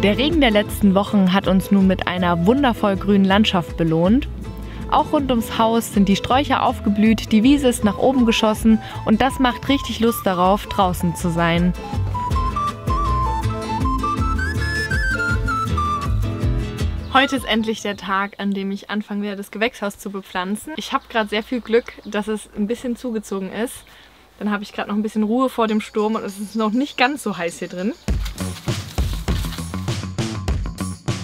Der Regen der letzten Wochen hat uns nun mit einer wundervoll grünen Landschaft belohnt. Auch rund ums Haus sind die Sträucher aufgeblüht, die Wiese ist nach oben geschossen und das macht richtig Lust darauf, draußen zu sein. Heute ist endlich der Tag, an dem ich anfangen werde, das Gewächshaus zu bepflanzen. Ich habe gerade sehr viel Glück, dass es ein bisschen zugezogen ist. Dann habe ich gerade noch ein bisschen Ruhe vor dem Sturm und es ist noch nicht ganz so heiß hier drin.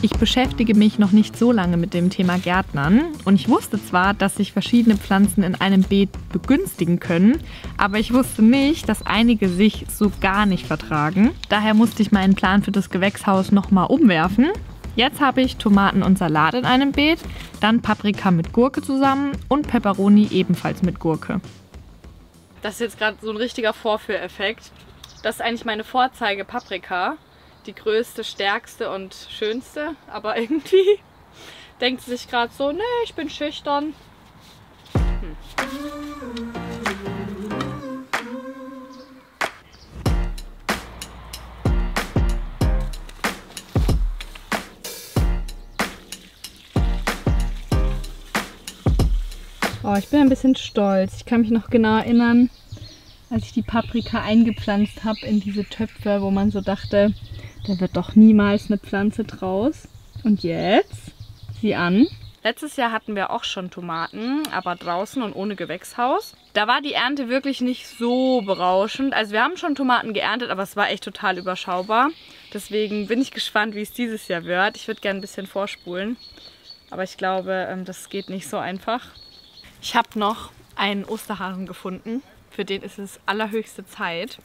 Ich beschäftige mich noch nicht so lange mit dem Thema Gärtnern und ich wusste zwar, dass sich verschiedene Pflanzen in einem Beet begünstigen können, aber ich wusste nicht, dass einige sich so gar nicht vertragen. Daher musste ich meinen Plan für das Gewächshaus nochmal umwerfen. Jetzt habe ich Tomaten und Salat in einem Beet, dann Paprika mit Gurke zusammen und Peperoni ebenfalls mit Gurke. Das ist jetzt gerade so ein richtiger Vorführeffekt. Das ist eigentlich meine Vorzeige-Paprika. Die größte, stärkste und schönste. Aber irgendwie denkt sie sich gerade so, nee, ich bin schüchtern. Oh, ich bin ein bisschen stolz. Ich kann mich noch genau erinnern, als ich die Paprika eingepflanzt habe in diese Töpfe, wo man so dachte, da wird doch niemals eine Pflanze draus. Und jetzt, sieh an. Letztes Jahr hatten wir auch schon Tomaten, aber draußen und ohne Gewächshaus. Da war die Ernte wirklich nicht so berauschend. Also wir haben schon Tomaten geerntet, aber es war echt total überschaubar. Deswegen bin ich gespannt, wie es dieses Jahr wird. Ich würde gerne ein bisschen vorspulen, aber ich glaube, das geht nicht so einfach. Ich habe noch einen Osterhasen gefunden, für den ist es allerhöchste Zeit.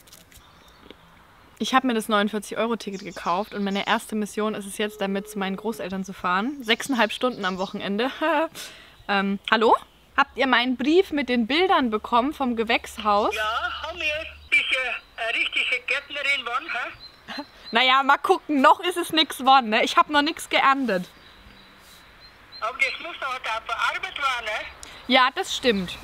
Ich habe mir das 49-Euro-Ticket gekauft und meine erste Mission ist es jetzt, damit zu meinen Großeltern zu fahren. 6,5 Stunden am Wochenende. Hallo? Habt ihr meinen Brief mit den Bildern bekommen vom Gewächshaus? Ja, haben wir. Bist ja eine richtige Gärtnerin geworden, hä? Naja, mal gucken, noch ist es nichts geworden, ne? Ich habe noch nichts geerntet. Aber das muss doch da verarbeitet werden, ne? Ja, das stimmt.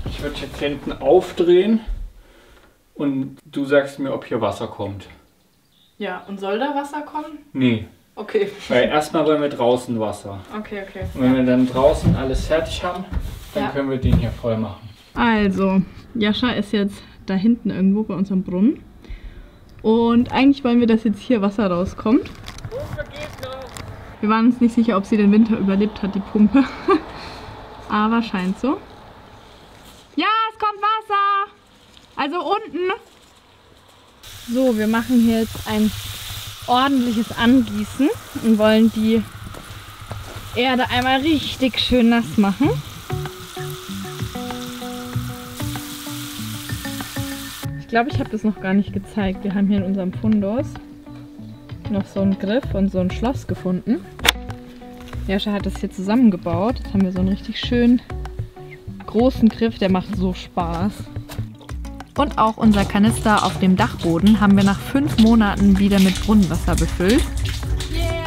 Ich würde jetzt hinten aufdrehen und du sagst mir, ob hier Wasser kommt. Ja, und soll da Wasser kommen? Nee. Okay. Weil erstmal wollen wir draußen Wasser. Okay. Und wenn wir dann draußen alles fertig haben, dann Ja. können wir den hier voll machen. Also, Jascha ist jetzt da hinten irgendwo bei unserem Brunnen. Und eigentlich wollen wir, dass jetzt hier Wasser rauskommt. Wir waren uns nicht sicher, ob sie den Winter überlebt hat, die Pumpe. Aber scheint so. Ja, es kommt Wasser! Also unten. So, wir machen hier jetzt ein ordentliches Angießen und wollen die Erde einmal richtig schön nass machen. Ich glaube, ich habe das noch gar nicht gezeigt. Wir haben hier in unserem Fundus noch so einen Griff und so ein Schloss gefunden. Jascha hat das hier zusammengebaut. Jetzt haben wir so einen richtig schönen großen Griff, der macht so Spaß. Und auch unser Kanister auf dem Dachboden haben wir nach 5 Monaten wieder mit Brunnenwasser befüllt. Yeah!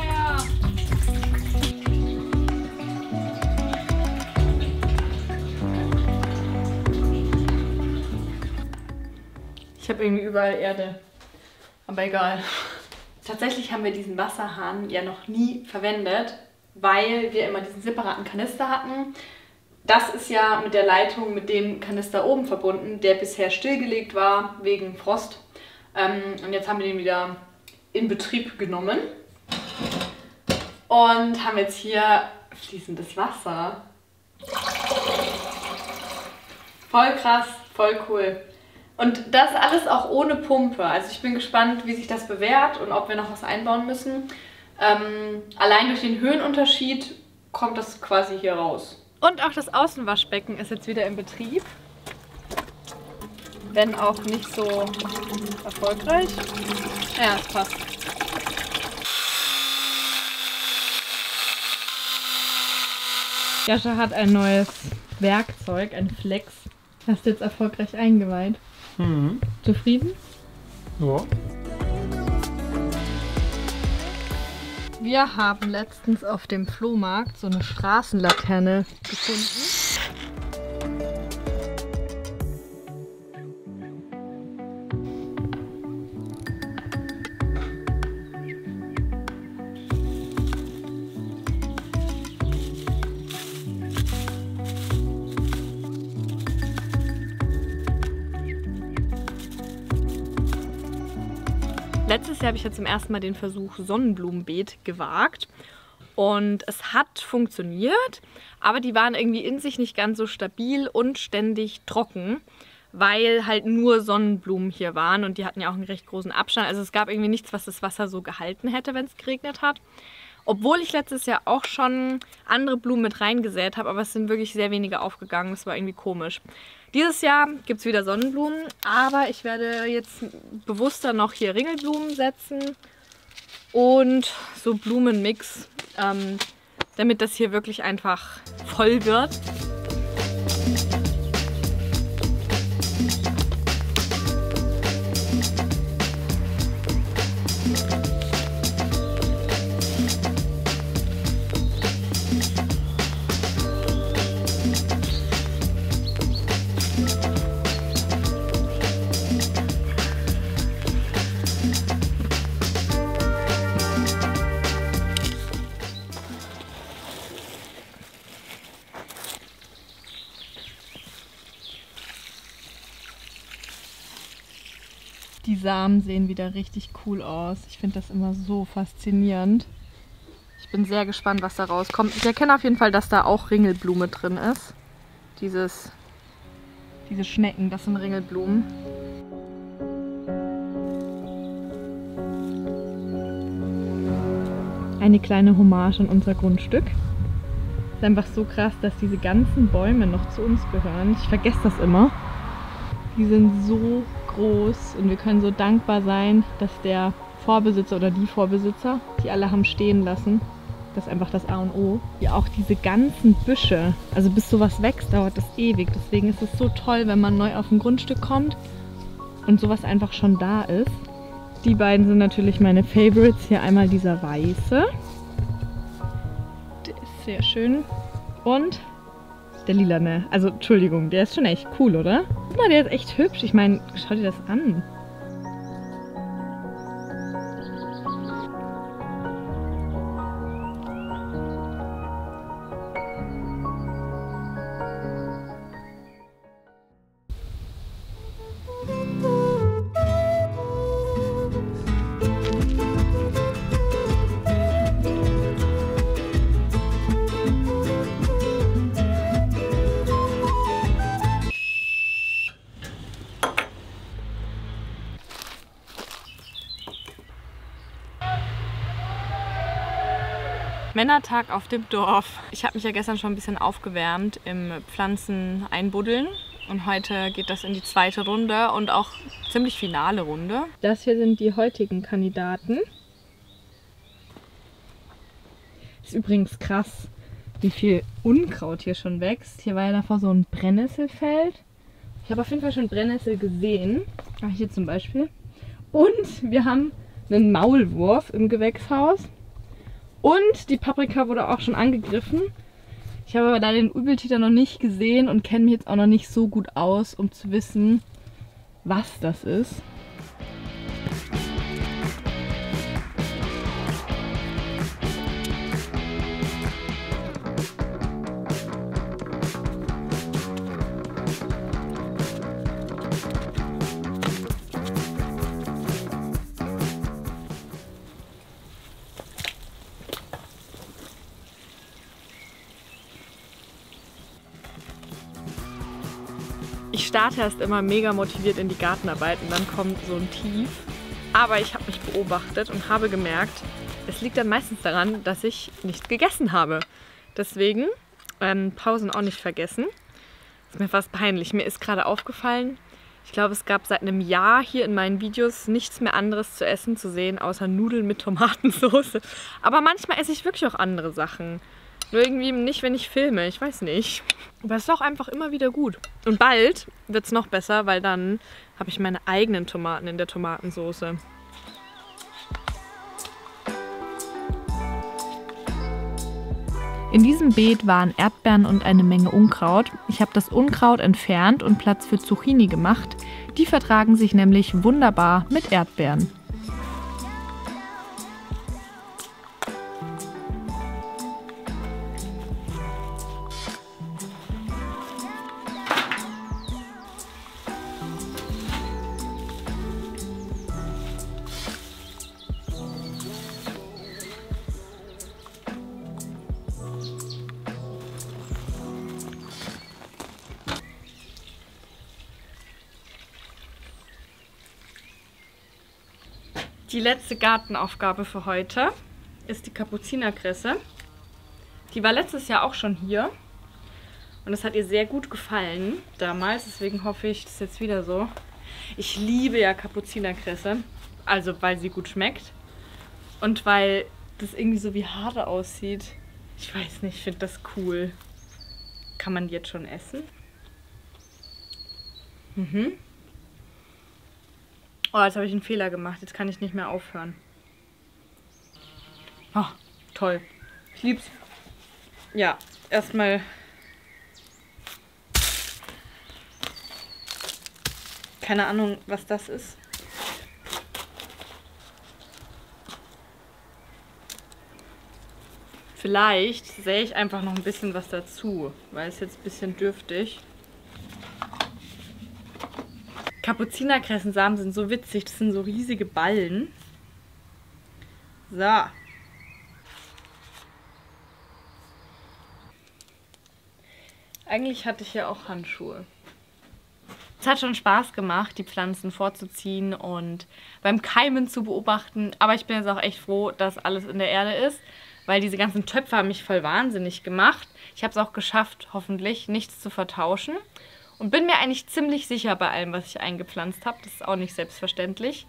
Ich habe irgendwie überall Erde, aber egal. Tatsächlich haben wir diesen Wasserhahn ja noch nie verwendet, weil wir immer diesen separaten Kanister hatten. Das ist ja mit der Leitung mit dem Kanister oben verbunden, der bisher stillgelegt war wegen Frost. Und jetzt haben wir den wieder in Betrieb genommen und haben jetzt hier fließendes Wasser. Voll krass, voll cool. Und das alles auch ohne Pumpe. Also ich bin gespannt, wie sich das bewährt und ob wir noch was einbauen müssen. Allein durch den Höhenunterschied kommt das quasi hier raus. Und auch das Außenwaschbecken ist jetzt wieder in Betrieb. Wenn auch nicht so erfolgreich. Ja, es passt. Jascha hat ein neues Werkzeug, ein Flex. Hast du jetzt erfolgreich eingeweiht. Mhm. Zufrieden? Ja. Wir haben letztens auf dem Flohmarkt so eine Straßenlaterne gefunden. Letztes Jahr habe ich ja zum ersten Mal den Versuch Sonnenblumenbeet gewagt und es hat funktioniert, aber die waren irgendwie in sich nicht ganz so stabil und ständig trocken, weil halt nur Sonnenblumen hier waren und die hatten ja auch einen recht großen Abstand. Also es gab irgendwie nichts, was das Wasser so gehalten hätte, wenn es geregnet hat. Obwohl ich letztes Jahr auch schon andere Blumen mit reingesät habe, aber es sind wirklich sehr wenige aufgegangen. Das war irgendwie komisch. Dieses Jahr gibt es wieder Sonnenblumen, aber ich werde jetzt bewusster noch hier Ringelblumen setzen und so Blumenmix, damit das hier wirklich einfach voll wird. Die Samen sehen wieder richtig cool aus. Ich finde das immer so faszinierend. Ich bin sehr gespannt, was da rauskommt. Ich erkenne auf jeden Fall, dass da auch Ringelblume drin ist. Diese Schnecken, das sind Ringelblumen. Eine kleine Hommage an unser Grundstück. Es ist einfach so krass, dass diese ganzen Bäume noch zu uns gehören. Ich vergesse das immer. Die sind so groß und wir können so dankbar sein, dass der Vorbesitzer oder die Vorbesitzer, die alle haben stehen lassen, das ist einfach das A und O. Ja, auch diese ganzen Büsche, also bis sowas wächst, dauert das ewig. Deswegen ist es so toll, wenn man neu auf ein Grundstück kommt und sowas einfach schon da ist. Die beiden sind natürlich meine Favorites. Hier einmal dieser weiße. Der ist sehr schön. Und der lilane. Also, Entschuldigung, der ist schon echt cool, oder? Guck mal, der ist echt hübsch. Ich meine, schau dir das an. Männertag auf dem Dorf. Ich habe mich ja gestern schon ein bisschen aufgewärmt im Pflanzen einbuddeln und heute geht das in die zweite Runde und auch ziemlich finale Runde. Das hier sind die heutigen Kandidaten. Ist übrigens krass, wie viel Unkraut hier schon wächst. Hier war ja davor so ein Brennnesselfeld. Ich habe auf jeden Fall schon Brennnessel gesehen. Ach, hier zum Beispiel. Und wir haben einen Maulwurf im Gewächshaus. Und die Paprika wurde auch schon angegriffen. Ich habe aber da den Übeltäter noch nicht gesehen und kenne mich jetzt auch noch nicht so gut aus, um zu wissen, was das ist. Ich starte erst immer mega motiviert in die Gartenarbeit und dann kommt so ein Tief. Aber ich habe mich beobachtet und habe gemerkt, es liegt dann meistens daran, dass ich nicht gegessen habe. Deswegen Pausen auch nicht vergessen. Ist mir fast peinlich. Mir ist gerade aufgefallen, ich glaube, es gab seit einem Jahr hier in meinen Videos nichts mehr anderes zu essen zu sehen, außer Nudeln mit Tomatensauce. Aber manchmal esse ich wirklich auch andere Sachen. Nur irgendwie nicht, wenn ich filme. Ich weiß nicht. Aber es ist auch einfach immer wieder gut. Und bald wird es noch besser, weil dann habe ich meine eigenen Tomaten in der Tomatensauce. In diesem Beet waren Erdbeeren und eine Menge Unkraut. Ich habe das Unkraut entfernt und Platz für Zucchini gemacht. Die vertragen sich nämlich wunderbar mit Erdbeeren. Die letzte Gartenaufgabe für heute ist die Kapuzinerkresse. Die war letztes Jahr auch schon hier und das hat ihr sehr gut gefallen damals, deswegen hoffe ich, das ist jetzt wieder so. Ich liebe ja Kapuzinerkresse, also weil sie gut schmeckt und weil das irgendwie so wie Haare aussieht. Ich weiß nicht, ich finde das cool. Kann man die jetzt schon essen? Oh, jetzt habe ich einen Fehler gemacht. Jetzt kann ich nicht mehr aufhören. Oh, toll. Ich lieb's. Ja, erstmal. Keine Ahnung, was das ist. Vielleicht sähe ich einfach noch ein bisschen was dazu, weil es jetzt ein bisschen dürftig. Kapuzinerkressensamen sind so witzig, das sind so riesige Ballen. So. Eigentlich hatte ich ja auch Handschuhe. Es hat schon Spaß gemacht, die Pflanzen vorzuziehen und beim Keimen zu beobachten. Aber ich bin jetzt auch echt froh, dass alles in der Erde ist, weil diese ganzen Töpfe haben mich voll wahnsinnig gemacht. Ich habe es auch geschafft, hoffentlich, nichts zu vertauschen. Und bin mir eigentlich ziemlich sicher bei allem, was ich eingepflanzt habe. Das ist auch nicht selbstverständlich.